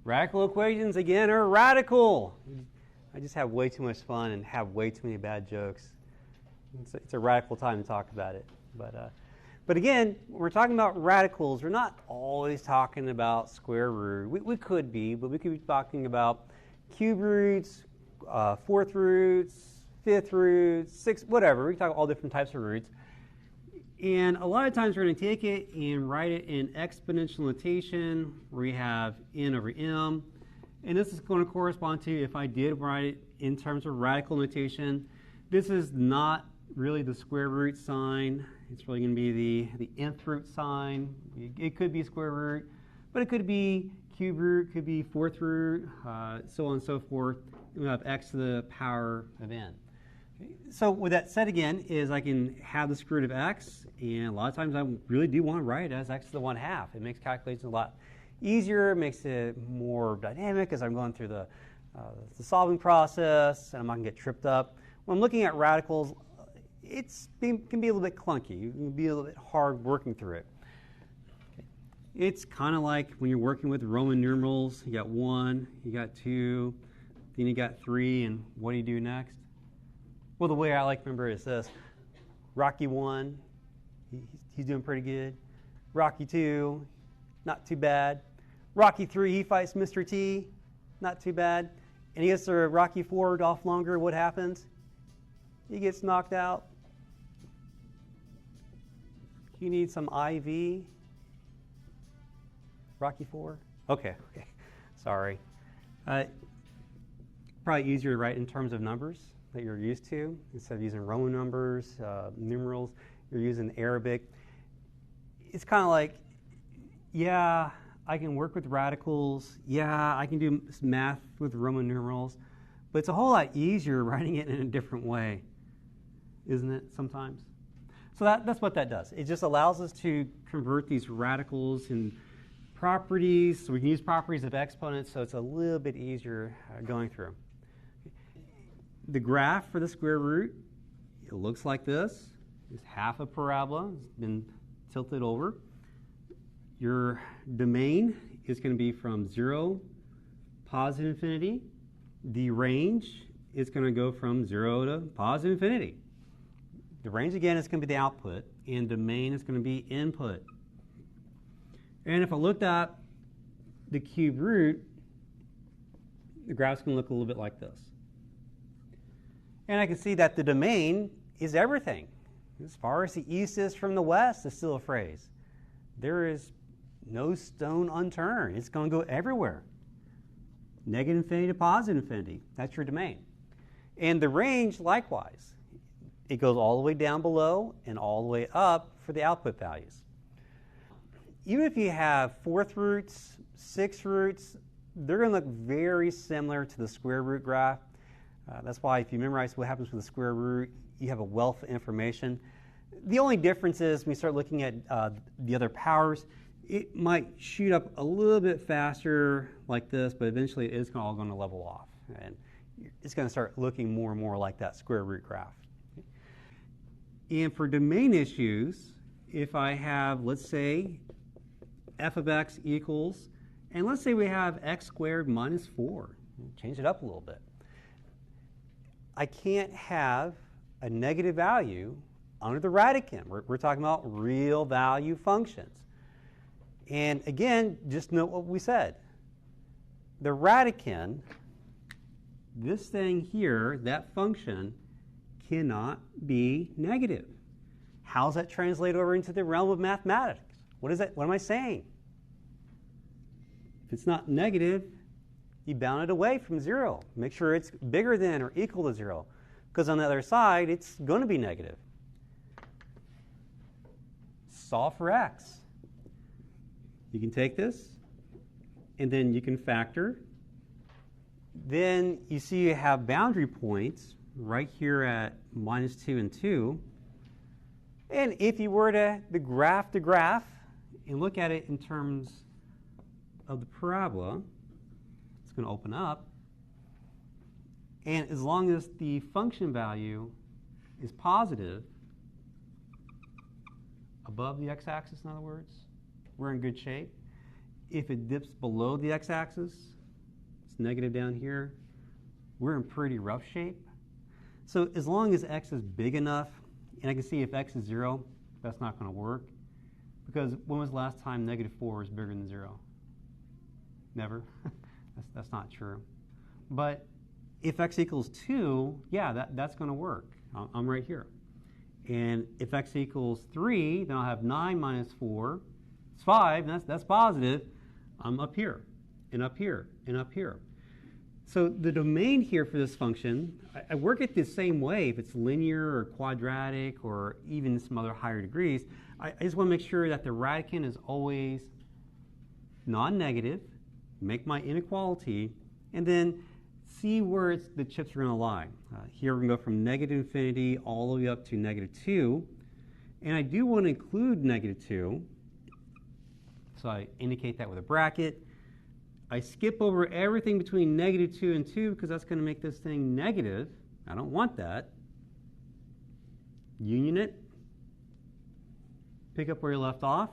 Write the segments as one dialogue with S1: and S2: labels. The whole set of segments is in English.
S1: Radical equations, again, are radical. I just have way too much fun and have way too many bad jokes. It's a radical time to talk about it. But again, when we're talking about radicals, we're not always talking about square root. We could be, but we could be talking about cube roots, fourth roots, fifth roots, sixth, whatever. We can talk all different types of roots. And a lot of times we're going to take it and write it in exponential notation where we have n over m. And this is going to correspond to, if I did write it in terms of radical notation, this is not really the square root sign. It's really going to be the nth root sign. It could be square root, but it could be cube root, could be fourth root, so on and so forth. And we have x to the power of n. Okay. So with that said again, is I can have the square root of x, and a lot of times I really do want to write it as x to the 1/2. It makes calculations a lot easier, it makes it more dynamic as I'm going through the solving process, and I'm not going to get tripped up. When I'm looking at radicals, it can be a little bit clunky. It can be a little bit hard working through it. Okay. It's kind of like when you're working with Roman numerals. You got 1, you got 2, then you got 3, and what do you do next? Well, the way I like to remember it is this. Rocky 1, he's doing pretty good. Rocky 2, not too bad. Rocky 3, he fights Mr. T, not too bad. And he gets to Rocky 4, Dolph Lundgren, what happens? He gets knocked out. You need some IV. Rocky 4? Okay. Sorry. Probably easier to write in terms of numbers that you're used to. Instead of using Roman numbers, numerals, you're using Arabic. It's kind of like, yeah, I can work with radicals. Yeah, I can do math with Roman numerals. But it's a whole lot easier writing it in a different way, isn't it, sometimes? So that's what that does. It just allows us to convert these radicals in properties. So we can use properties of exponents, so it's a little bit easier going through. The graph for the square root, it looks like this. It's half a parabola. It's been tilted over. Your domain is going to be from 0, positive infinity. The range is going to go from 0 to positive infinity. The range, again, is going to be the output, and domain is going to be input. And if I looked at the cube root, the graph's going to look a little bit like this. And I can see that the domain is everything. As far as the east is from the west is still a phrase. There is no stone unturned. It's going to go everywhere. Negative infinity to positive infinity. That's your domain. And the range, likewise. It goes all the way down below and all the way up for the output values. Even if you have fourth roots, sixth roots, they're going to look very similar to the square root graph. That's why if you memorize what happens with the square root, you have a wealth of information. The only difference is when you start looking at the other powers, it might shoot up a little bit faster like this, but eventually it is all going to level off. And it's going to start looking more and more like that square root graph. And for domain issues, if I have, let's say, f of x equals, and let's say we have x squared minus 4. Change it up a little bit. I can't have a negative value under the radicand. We're talking about real value functions. And again, just note what we said. The radicand, this thing here, that function, cannot be negative. How does that translate over into the realm of mathematics? What is that? What am I saying? If it's not negative, you bound it away from 0. Make sure it's bigger than or equal to 0. Because on the other side, it's going to be negative. Solve for x. You can take this, and then you can factor. Then you see you have boundary points right here at minus 2 and 2. And if you were to graph the graph and look at it in terms of the parabola, it's going to open up. And as long as the function value is positive, above the x-axis, in other words, we're in good shape. If it dips below the x-axis, negative down here, we're in pretty rough shape. So as long as x is big enough, and I can see if x is 0, that's not going to work. Because when was the last time negative 4 was bigger than 0? Never. That's not true. But if x equals 2, yeah, that's going to work. I'm right here. And if x equals 3, then I'll have 9 minus 4. It's 5, and that's positive. I'm up here, and up here, and up here. So the domain here for this function, I work it the same way if it's linear or quadratic or even some other higher degrees. I just want to make sure that the radicand is always non-negative, make my inequality, and then see where the chips are going to lie. Here we're going to go from negative infinity all the way up to negative 2. And I do want to include negative 2. So I indicate that with a bracket. I skip over everything between negative 2 and 2 because that's going to make this thing negative. I don't want that. Union it. Pick up where you left off.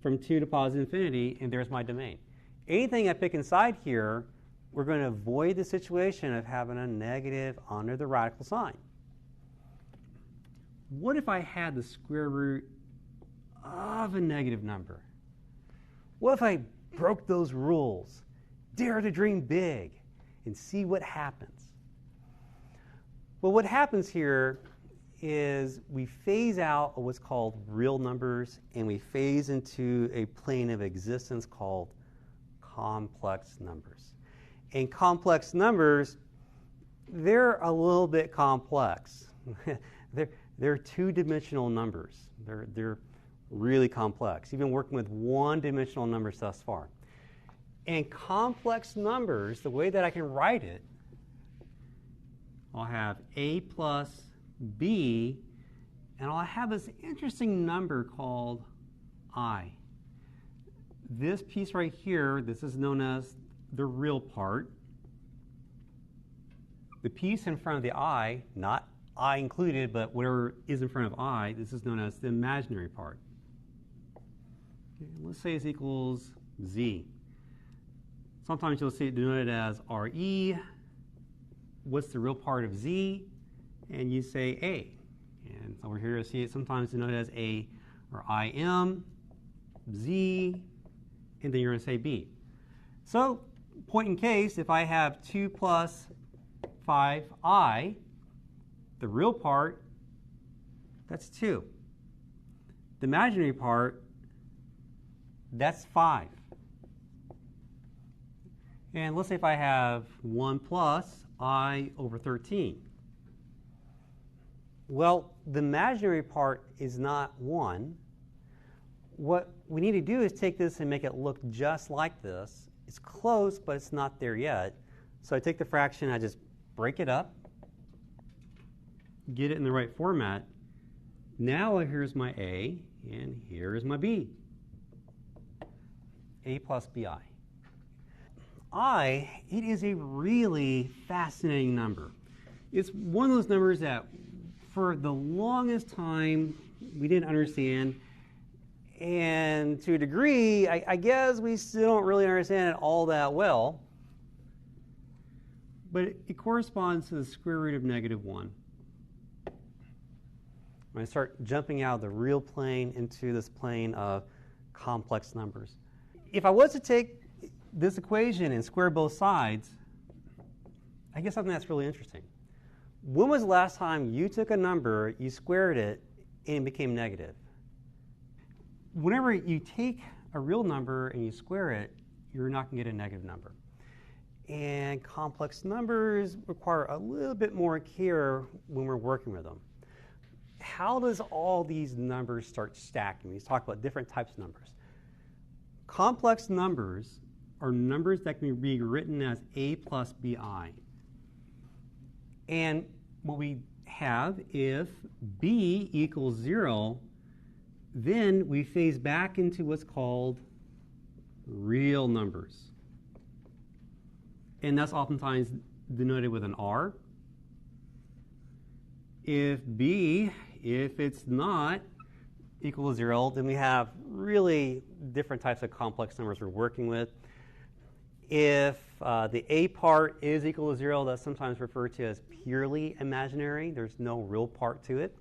S1: From 2 to positive infinity, and there's my domain. Anything I pick inside here, we're going to avoid the situation of having a negative under the radical sign. What if I had the square root of a negative number? What if I broke those rules, dare to dream big, and see what happens? Well, what happens here is we phase out of what's called real numbers, and we phase into a plane of existence called complex numbers. And complex numbers, they're a little bit complex. They're two-dimensional numbers. They're really complex, even working with one-dimensional numbers thus far. And complex numbers, the way that I can write it, I'll have a plus b, and I'll have this interesting number called I. This piece right here, this is known as the real part. The piece in front of the I, not I included, but whatever is in front of I, this is known as the imaginary part. Okay, let's say it's equals z. Sometimes you'll see it denoted as RE. What's the real part of z? And you say A. And over here you'll see it sometimes denoted as A or IM, Z, and then you're going to say B. So, point in case, if I have 2 plus 5I, the real part, that's 2. The imaginary part, that's 5. And let's say if I have 1 plus I over 13. Well, the imaginary part is not 1. What we need to do is take this and make it look just like this. It's close, but it's not there yet. So I take the fraction, I just break it up, get it in the right format. Now here's my A, and here is my B. A plus BI. I, it is a really fascinating number. It's one of those numbers that for the longest time we didn't understand. And to a degree, I guess we still don't really understand it all that well. But it corresponds to the square root of negative 1. When I start jumping out of the real plane into this plane of complex numbers. If I was to take this equation and square both sides, I guess something that's really interesting. When was the last time you took a number, you squared it, and it became negative? Whenever you take a real number and you square it, you're not going to get a negative number. And complex numbers require a little bit more care when we're working with them. How does all these numbers start stacking? We talk about different types of numbers. Complex numbers are numbers that can be written as a plus bi. And what we have, if b equals 0, then we phase back into what's called real numbers. And that's oftentimes denoted with an R. If b, if it's not equal to 0, then we have really different types of complex numbers we're working with. If the a part is equal to 0, that's sometimes referred to as purely imaginary. There's no real part to it.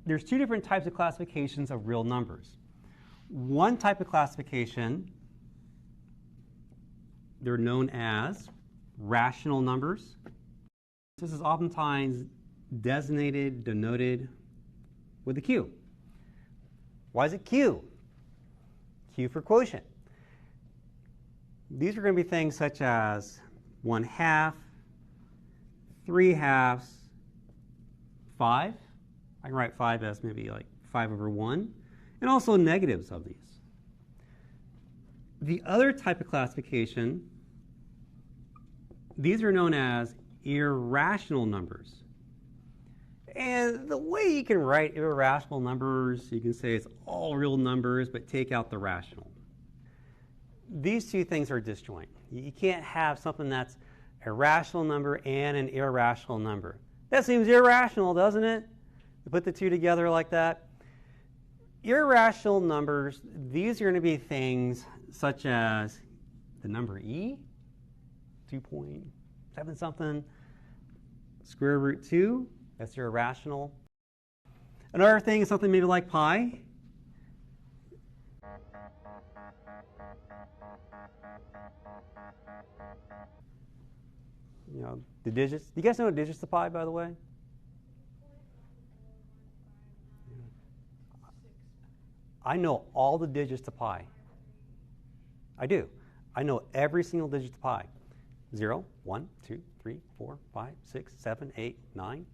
S1: There's two different types of classifications of real numbers. One type of classification, they're known as rational numbers. This is oftentimes designated, denoted with a Q. Why is it Q? Q for quotient. These are going to be things such as 1/2, 3/2, 5. I can write 5 as maybe like 5/1, and also negatives of these. The other type of classification, these are known as irrational numbers. And the way you can write irrational numbers, you can say it's all real numbers, but take out the rational. These two things are disjoint. You can't have something that's a rational number and an irrational number. That seems irrational, doesn't it? To put the two together like that. Irrational numbers, these are going to be things such as the number e, 2.7 something, square root 2, that's irrational. Another thing is something maybe like pi. You know, the digits. Do you guys know the digits to pi, by the way? I know all the digits to pi. I do. I know every single digit to pi. 0, 1, 2, 3, 4, 5, 6, 7, 8, 9.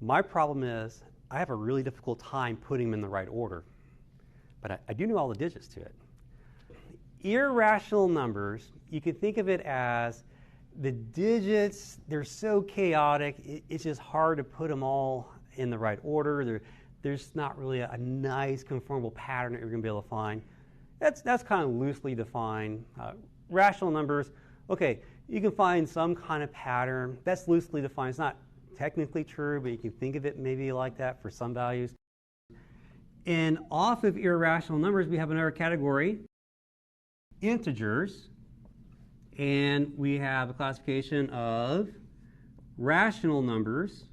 S1: My problem is I have a really difficult time putting them in the right order. But I do know all the digits to it. Irrational numbers, you can think of it as the digits, they're so chaotic, it's just hard to put them all in the right order. There's not really a nice conformable pattern that you're going to be able to find. That's kind of loosely defined. Rational numbers, okay, you can find some kind of pattern. That's loosely defined. It's not technically true, but you can think of it maybe like that for some values. And off of irrational numbers, we have another category, integers. And we have a classification of rational numbers,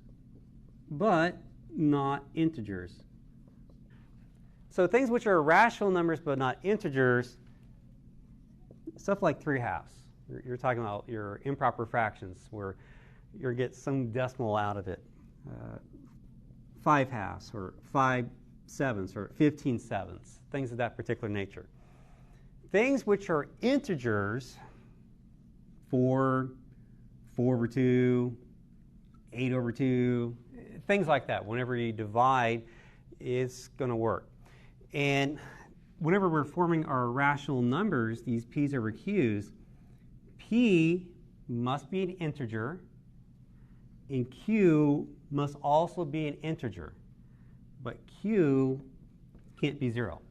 S1: but not integers. So things which are rational numbers but not integers, stuff like 3/2. You're talking about your improper fractions where you get some decimal out of it. 5/2 or 5/7 or 15/7, things of that particular nature. Things which are integers, 4/2, 8/2, things like that. Whenever you divide, it's going to work. And whenever we're forming our rational numbers, these p's over q's, p must be an integer, and q must also be an integer. But q can't be 0.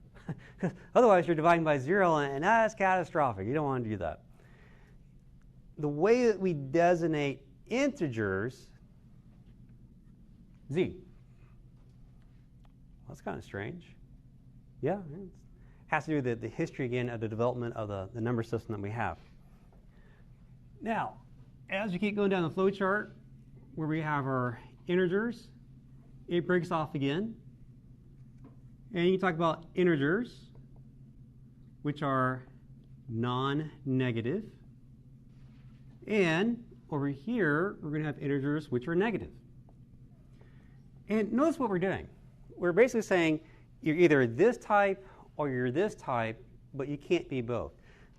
S1: Otherwise, you're dividing by 0, and that's catastrophic. You don't want to do that. The way that we designate integers, z. Well, that's kind of strange. Yeah, it has to do with the history, again, of the development of the number system that we have. Now, as you keep going down the flow chart, where we have our integers, it breaks off again. And you talk about integers, which are non-negative. And over here, we're going to have integers which are negative. And notice what we're doing. We're basically saying you're either this type or you're this type, but you can't be both.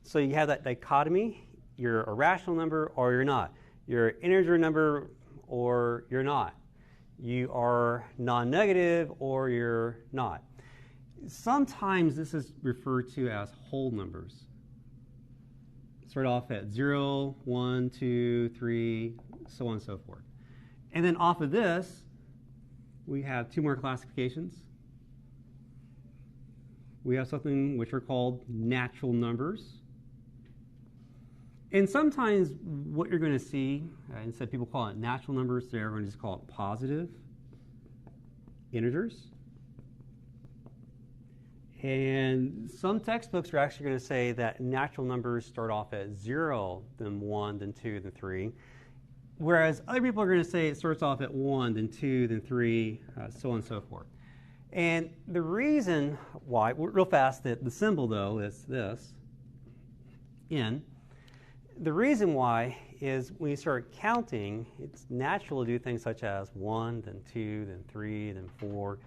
S1: So you have that dichotomy. You're a rational number or you're not. You're an integer number or you're not. You are non-negative or you're not. Sometimes this is referred to as whole numbers. Start off at 0, 1, 2, 3, so on and so forth. And then off of this, we have two more classifications. We have something which are called natural numbers. And sometimes what you're going to see, instead people call it natural numbers, they're going to just call it positive integers. And some textbooks are actually going to say that natural numbers start off at 0, then 1, then 2, then 3. Whereas other people are going to say it starts off at 1, then 2, then 3, so on and so forth. And the reason why, real fast, the symbol though is this, n. The reason why is when you start counting, it's natural to do things such as 1, then 2, then 3, then 4.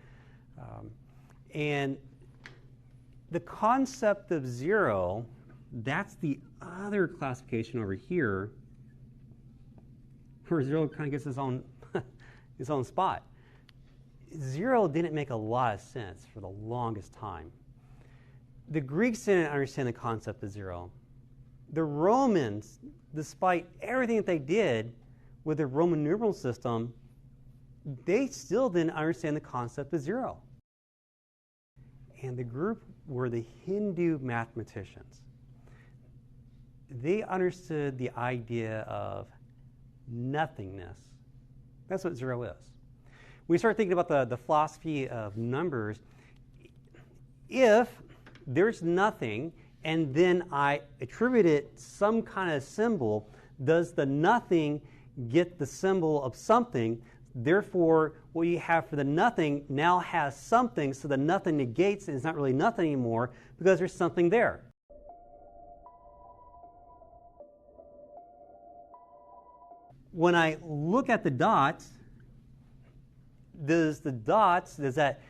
S1: And the concept of 0, that's the other classification over here, where 0 kind of gets its own, its own spot. 0 didn't make a lot of sense for the longest time. The Greeks didn't understand the concept of 0. The Romans, despite everything that they did with the Roman numeral system, they still didn't understand the concept of 0. And the group were the Hindu mathematicians. They understood the idea of nothingness. That's what 0 is. When we start thinking about the philosophy of numbers, if there's nothing and then I attribute it some kind of symbol, does the nothing get the symbol of something? Therefore, what you have for the nothing now has something, so the nothing negates it. It's not really nothing anymore because there's something there. When I look at the dots, is that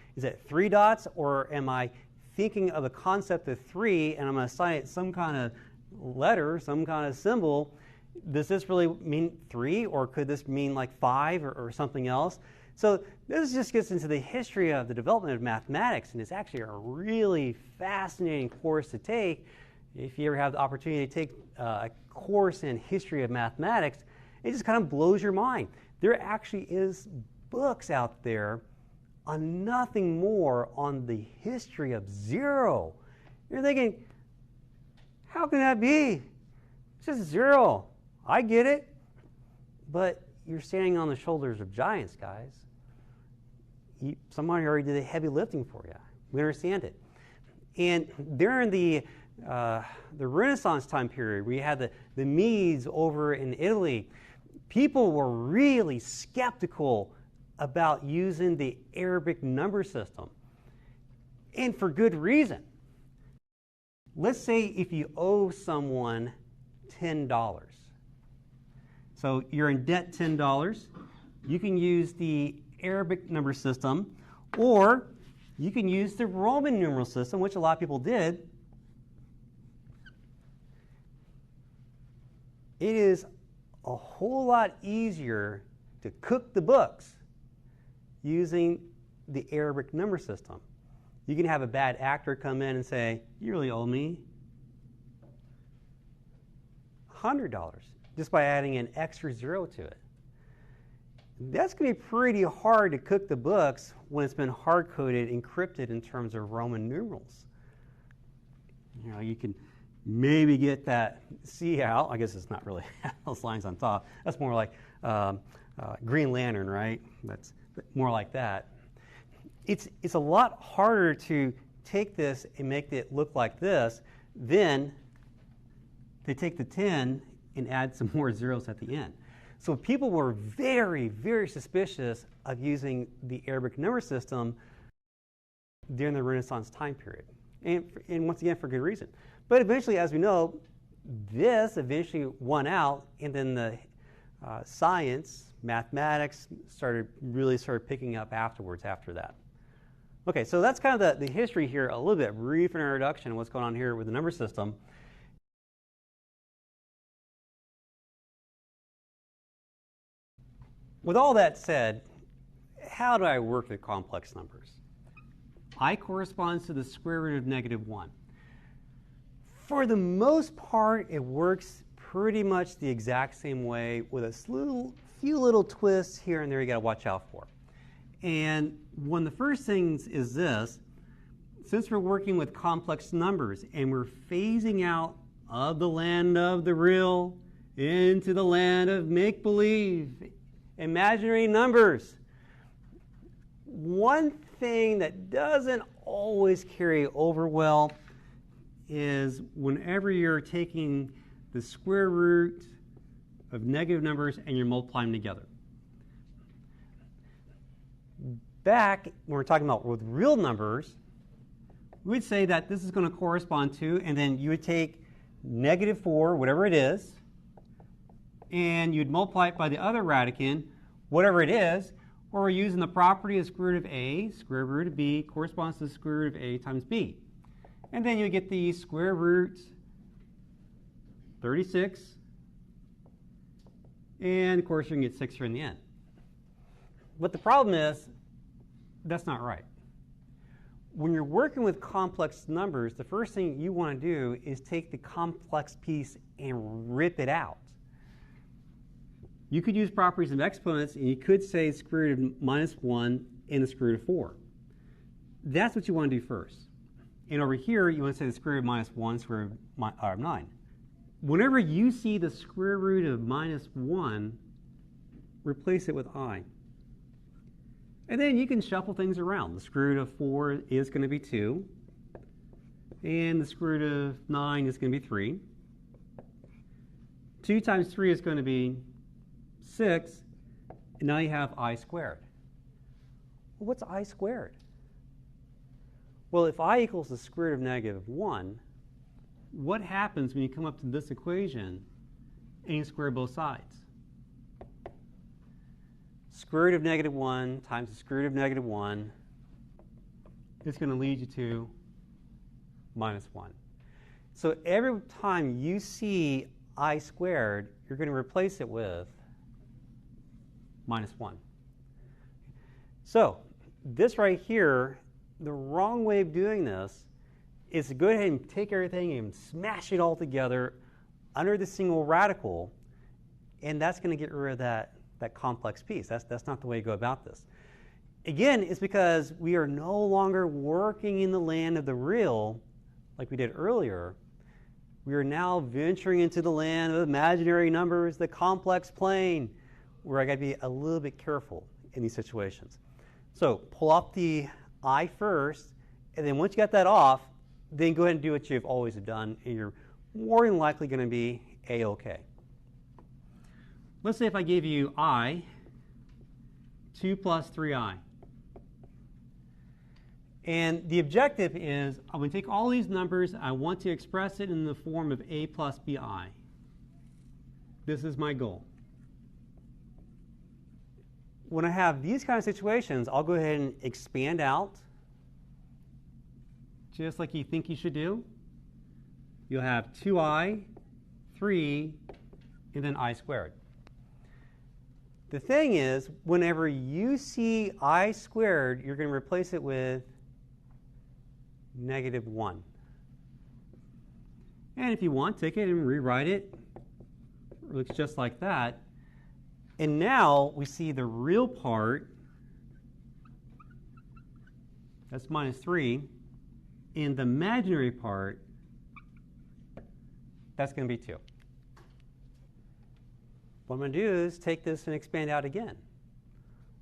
S1: 3 dots, or am I thinking of the concept of 3 and I'm going to assign it some kind of letter, some kind of symbol? Does this really mean 3, or could this mean like 5 or something else? So this just gets into the history of the development of mathematics, and it's actually a really fascinating course to take. If you ever have the opportunity to take a course in history of mathematics, it just kind of blows your mind. There actually is books out there on nothing more on the history of 0. You're thinking, how can that be? It's just 0. I get it. But you're standing on the shoulders of giants, guys. Someone already did the heavy lifting for you. We understand it. And during the Renaissance time period, we had the Medes over in Italy. People were really skeptical about using the Arabic number system, and for good reason. Let's say if you owe someone $10. So you're in debt $10. You can use the Arabic number system, or you can use the Roman numeral system, which a lot of people did. It is a whole lot easier to cook the books using the Arabic number system. You can have a bad actor come in and say, you really owe me $100 just by adding an extra 0 to it. That's going to be pretty hard to cook the books when it's been hard-coded, encrypted in terms of Roman numerals. You know, you can maybe get that C out. I guess it's not really those lines on top. That's more like Green Lantern, right? That's more like that. It's a lot harder to take this and make it look like this than to take the 10 and add some more zeros at the end. So people were very, very suspicious of using the Arabic number system during the Renaissance time period. And once again, for good reason. But eventually, as we know, this eventually won out, and then the science, mathematics, started picking up afterwards after that. Okay, so that's kind of the history here, a little bit, brief introduction of what's going on here with the number system. With all that said, how do I work with complex numbers? I corresponds to the square root of -1. For the most part, it works pretty much the exact same way with a few little twists here and there you got to watch out for. And one of the first things is this: since we're working with complex numbers and we're phasing out of the land of the real into the land of make-believe, imaginary numbers, One thing that doesn't always carry over well is whenever you're taking the square root of negative numbers and you're multiplying them together. Back when we're talking about with real numbers, we would say that this is going to correspond to, and then you would take -4, whatever it is, and you'd multiply it by the other radicand, whatever it is, or we're using the property of square root of a, square root of b corresponds to the square root of a times b. And then you get the square root 36, and of course you can get 6 here in the end. But the problem is, that's not right. When you're working with complex numbers, the first thing you want to do is take the complex piece and rip it out. You could use properties of exponents, and you could say square root of -1 and the square root of 4. That's what you want to do first. And over here, you want to say the square root of -1, square root of 9. Whenever you see the square root of -1, replace it with I. And then you can shuffle things around. The square root of 4 is going to be 2. And the square root of 9 is going to be 3. 2 times 3 is going to be 6. And now you have I squared. Well, what's I squared? Well, if I equals the square root of -1, what happens when you come up to this equation and you square both sides? Square root of -1 times the square root of -1 is going to lead you to -1. So every time you see I squared, you're going to replace it with -1. So this right here, the wrong way of doing this is to go ahead and take everything and smash it all together under the single radical, and that's going to get rid of that complex piece. That's not the way to go about this. Again, it's because we are no longer working in the land of the real like we did earlier. We are now venturing into the land of imaginary numbers, the complex plane, where I got to be a little bit careful in these situations. So pull off the I first, and then once you got that off, then go ahead and do what you've always done, and you're more than likely going to be A-OK. Let's say if I gave you I, 2 plus 3i. And the objective is I'm going to take all these numbers, I want to express it in the form of a plus bi. This is my goal. When I have these kind of situations, I'll go ahead and expand out, just like you think you should do. You'll have 2i, 3, and then I squared. The thing is, whenever you see I squared, you're going to replace it with -1. And if you want, take it and rewrite it. It looks just like that. And now we see the real part, that's -3, and the imaginary part, that's going to be 2. What I'm going to do is take this and expand out again.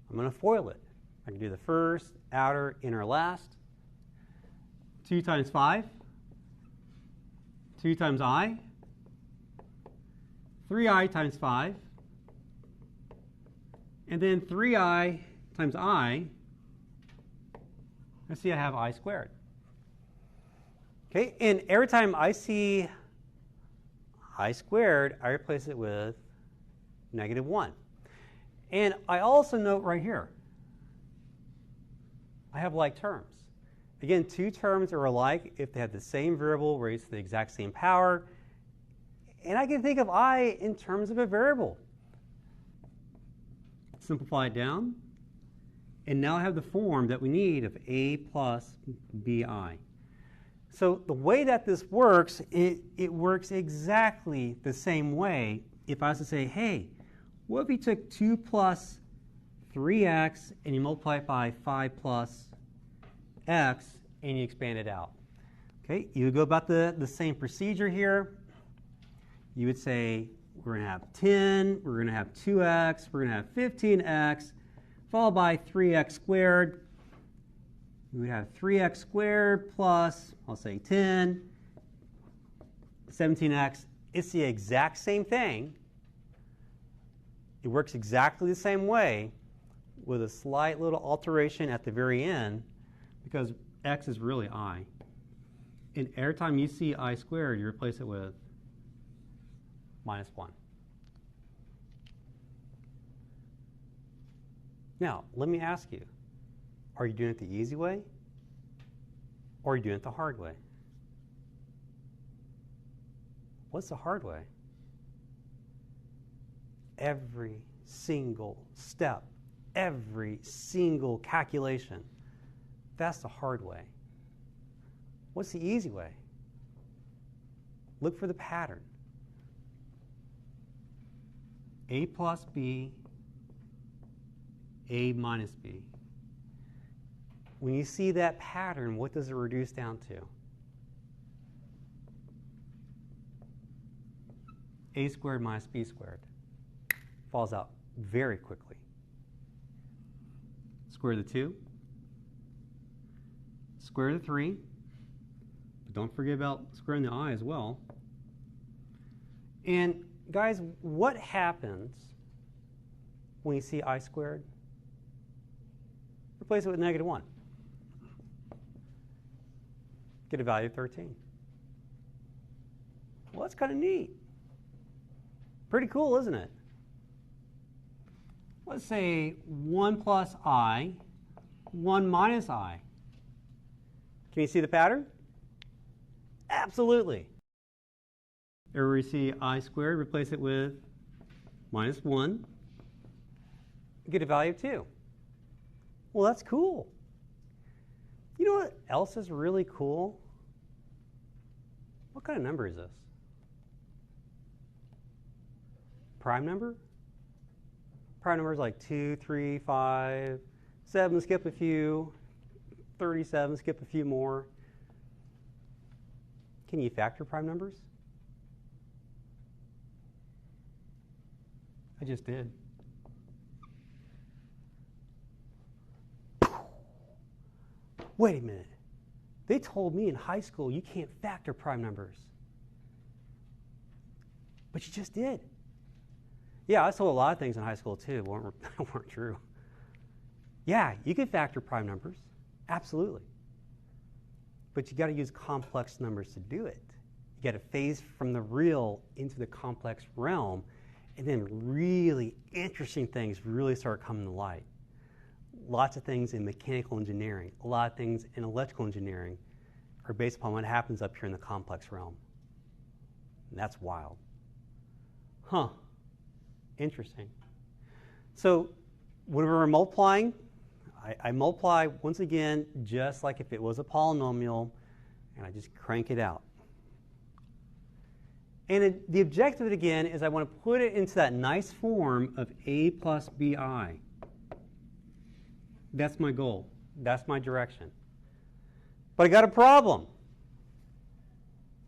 S1: I'm going to FOIL it. I can do the first, outer, inner, last. 2 times 5, 2 times I, 3i times 5, and then 3i times I. Let's see, I have I squared. Okay, and every time I see I squared, I replace it with -1. And I also note right here, I have like terms. Again, two terms are alike if they have the same variable raised to the exact same power. And I can think of I in terms of a variable. Simplify it down. And now I have the form that we need of a plus bi. So the way that this works, it works exactly the same way if I was to say, hey, what if you took 2 plus 3x and you multiply it by 5 plus x and you expand it out? Okay, you would go about the same procedure here. You would say we're going to have 10, we're going to have 2x, we're going to have 15x. followed by 3x squared. We would have 3x squared plus, I'll say 10, 17x. It's the exact same thing. It works exactly the same way with a slight little alteration at the very end because x is really I. And every time you see I squared, you replace it with minus 1. Now, let me ask you, are you doing it the easy way or are you doing it the hard way? What's the hard way? Every single step, every single calculation, that's the hard way. What's the easy way? Look for the pattern. A plus B, A minus B. When you see that pattern, what does it reduce down to? A squared minus B squared. Falls out very quickly. Square root of 2. Square root of 3. But don't forget about squaring the I as well. And guys, what happens when you see I squared? Replace it with negative 1. Get a value of 13. Well, that's kind of neat. Pretty cool, isn't it? Let's say 1 plus I, 1 minus I. Can you see the pattern? Absolutely. Everywhere you see I squared, replace it with minus 1. Get a value of 2. Well, that's cool. You know what else is really cool? What kind of number is this? Prime number? Prime numbers like 2, 3, 5, 7, skip a few, 37, skip a few more. Can you factor prime numbers? I just did. Wait a minute. They told me in high school you can't factor prime numbers. But you just did. Yeah, I was told a lot of things in high school too weren't true. Yeah, you can factor prime numbers. Absolutely. But you got to use complex numbers to do it. You got to phase from the real into the complex realm, and then really interesting things really start coming to light. Lots of things in mechanical engineering, a lot of things in electrical engineering are based upon what happens up here in the complex realm. And that's wild. Huh. Interesting. So whenever we're multiplying, I multiply once again just like if it was a polynomial, and I just crank it out. And the objective of it again is I want to put it into that nice form of A plus BI. That's my goal. That's my direction. But I got a problem.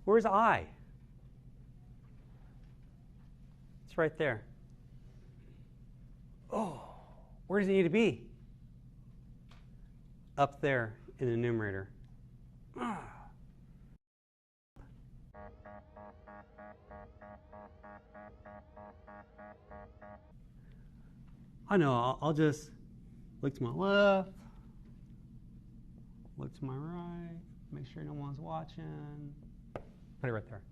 S1: Where's I? It's right there. Oh, where does it need to be? Up there in the numerator. I know, I'll just look to my left, look to my right, make sure no one's watching. Put it right there.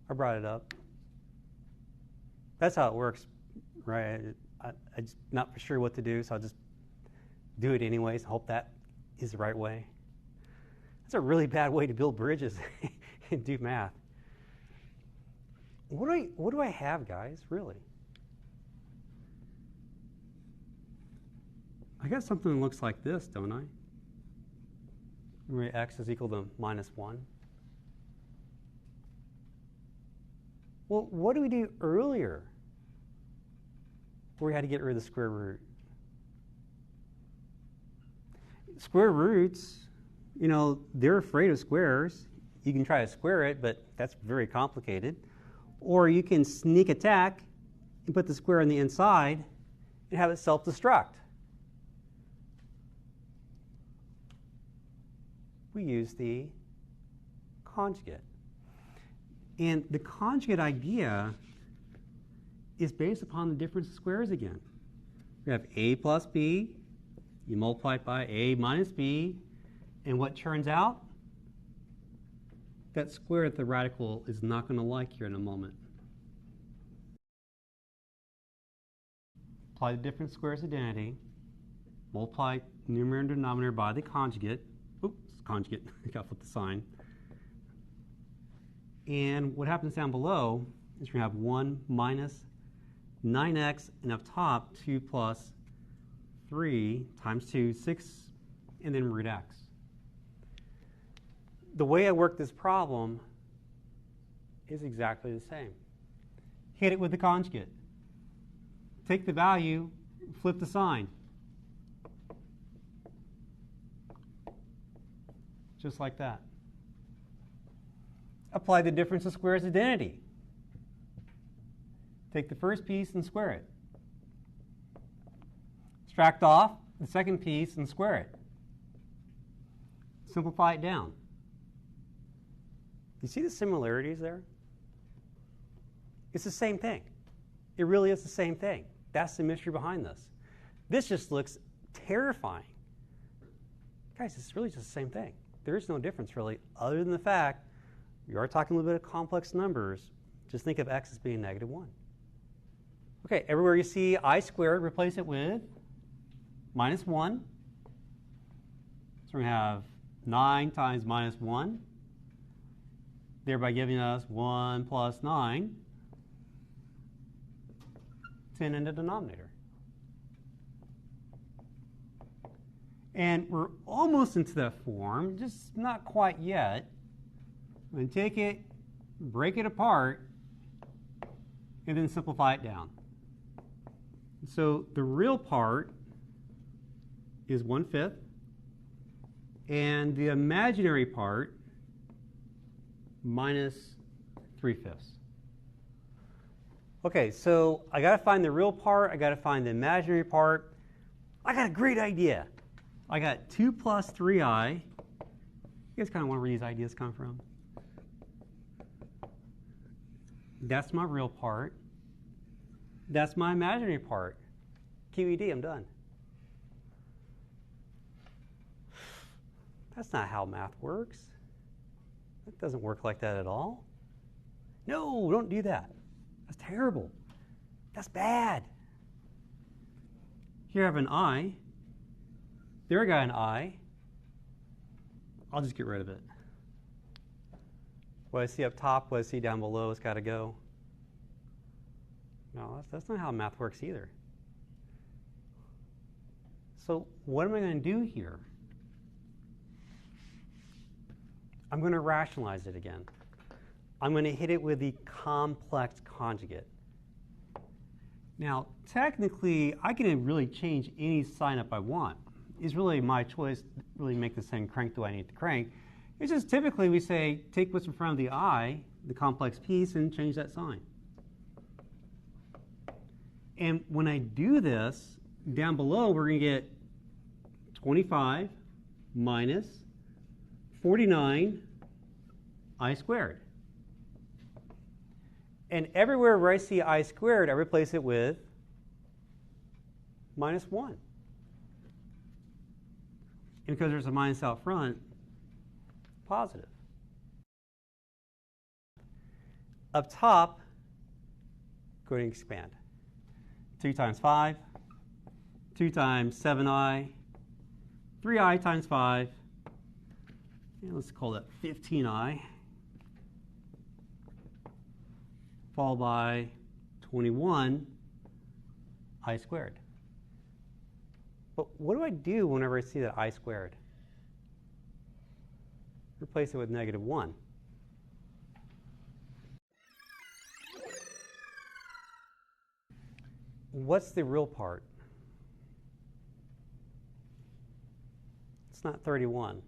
S1: I brought it up. That's how it works, right? I'm just not for sure what to do, so I'll just do it anyways. Hope that is the right way. That's a really bad way to build bridges and do math. What do I have, guys, really? I got something that looks like this, don't I? Where x is equal to minus 1. Well, what did we do earlier where we had to get rid of the square root? Square roots, you know, they're afraid of squares. You can try to square it, but that's very complicated. Or you can sneak attack and put the square on the inside, and have it self-destruct? We use the conjugate. And the conjugate idea is based upon the difference of squares again. We have a plus b, you multiply it by a minus b, and what turns out? That square that the radical is not going to like here in a moment. Apply the difference squares identity, multiply numerator and denominator by the conjugate. Oops, conjugate, I got to flip the sign. And what happens down below is we have 1 minus 9x, and up top, 2 plus 3 times 2, 6, and then root x. The way I work this problem is exactly the same. Hit it with the conjugate. Take the value, flip the sign. Just like that. Apply the difference of squares identity. Take the first piece and square it. Subtract off the second piece and square it. Simplify it down. You see the similarities there? It's the same thing. It really is the same thing. That's the mystery behind this. This just looks terrifying. Guys, it's really just the same thing. There is no difference really, other than the fact we are talking a little bit of complex numbers. Just think of x as being -1. Okay, everywhere you see I squared, replace it with -1. So we have 9 times -1, thereby giving us 1 plus 9, 10 in the denominator. And we're almost into that form, just not quite yet. I'm going to take it, break it apart, and then simplify it down. So the real part is 1/5, and the imaginary part minus 3/5. Okay, so I got to find the real part. I got to find the imaginary part. I got a great idea. I got 2 plus 3i. You guys kind of wonder where these ideas come from. That's my real part. That's my imaginary part. QED, I'm done. That's not how math works. It doesn't work like that at all. No, don't do that. That's terrible. That's bad. Here I have an I. There I got an I. I'll just get rid of it. What I see up top, what I see down below has got to go. No, that's not how math works either. So what am I going to do here? I'm going to rationalize it again. I'm going to hit it with the complex conjugate. Now, technically, I can really change any sign up I want. It's really my choice to really make this thing crank do I need to crank. It's just typically we say, take what's in front of the I, the complex piece, and change that sign. And when I do this, down below, we're going to get 25 minus 49 I squared. And everywhere where I see I squared, I replace it with -1. And because there's a minus out front, positive. Up top, go ahead and expand. 2 times 5, 2 times 7i, 3i times 5, and let's call that 15i, followed by 21 I squared. But what do I do whenever I see that I squared? Replace it with -1. What's the real part? It's not 31.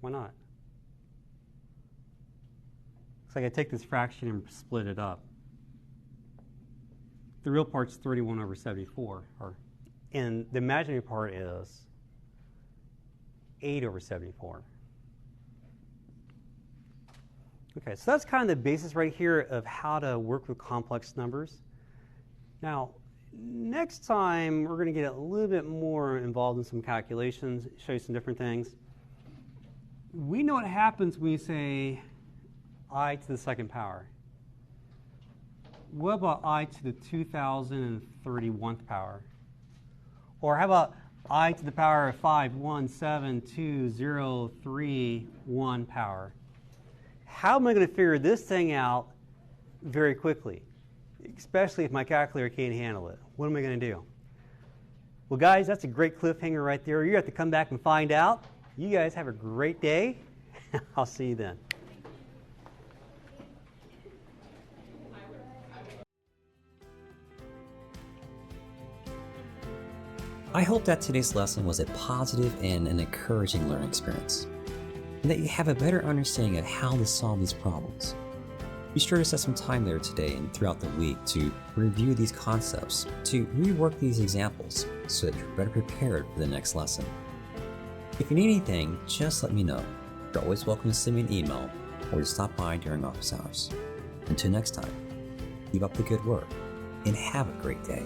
S1: Why not? Looks like I take this fraction and split it up. the real part's 31 over 74. And the imaginary part is 8 over 74. Okay, so that's kind of the basis right here of how to work with complex numbers. Now, next time we're going to get a little bit more involved in some calculations, show you some different things. We know what happens when you say I to the second power. What about I to the 2031th power? Or how about I to the power of 5172031 power? How am I going to figure this thing out very quickly? Especially if my calculator can't handle it. What am I going to do? Well, guys, that's a great cliffhanger right there. You have to come back and find out. You guys have a great day. I'll see you then.
S2: I hope that today's lesson was a positive and an encouraging learning experience, and that you have a better understanding of how to solve these problems. Be sure to set some time there today and throughout the week to review these concepts, to rework these examples so that you're better prepared for the next lesson. If you need anything, just let me know. You're always welcome to send me an email or to stop by during office hours. Until next time, keep up the good work and have a great day.